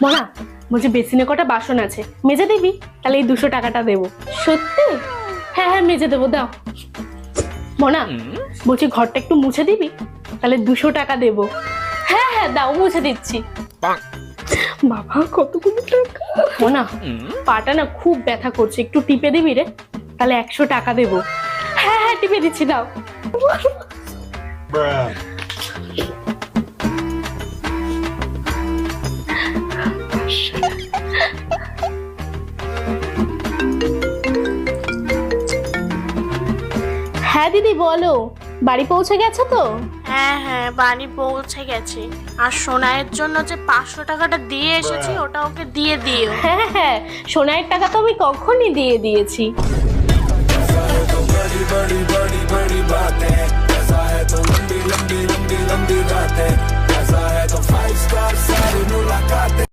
মনা, বলছি বেসিনে কটা বাসন আছে, মেজে দিবি? তাহলে এই 200 টাকাটা দেবো। সত্যি? হ্যাঁ হ্যাঁ, মেজে দেবো, দাও। মনা, বলছি ঘরটা একটু মুছে দিবি? তাহলে 200 টাকা দেবো। হ্যাঁ হ্যাঁ, দাও, মুছে দিচ্ছি। বাবা, কতগুলো টাকা! মনা, পাটা না খুব ব্যথা করছে, একটু টিপে দিবি রে? তাহলে 100 টাকা দেবো। হ্যাঁ হ্যাঁ, টিপে দিচ্ছি, দাও। হ্যাঁ দিদি, বলো। বাড়ি পৌঁছে গেছে তো? হ্যাঁ হ্যাঁ, বাড়ি পৌঁছে গেছে। আর সোনাইয়ের জন্য যে 500 টাকাটা দিয়ে এসেছি ওটা ওকে দিয়ে দিও। হ্যাঁ হ্যাঁ, সোনার টাকা তো আমি কখনই দিয়ে দিয়েছি। बड़ी बड़ी बड़ी बड़ी बातें, ऐसा है तो लंबी लंबी लंबी लंबी बातें, ऐसा है तो 5 स्टार सारी मुलाकातें।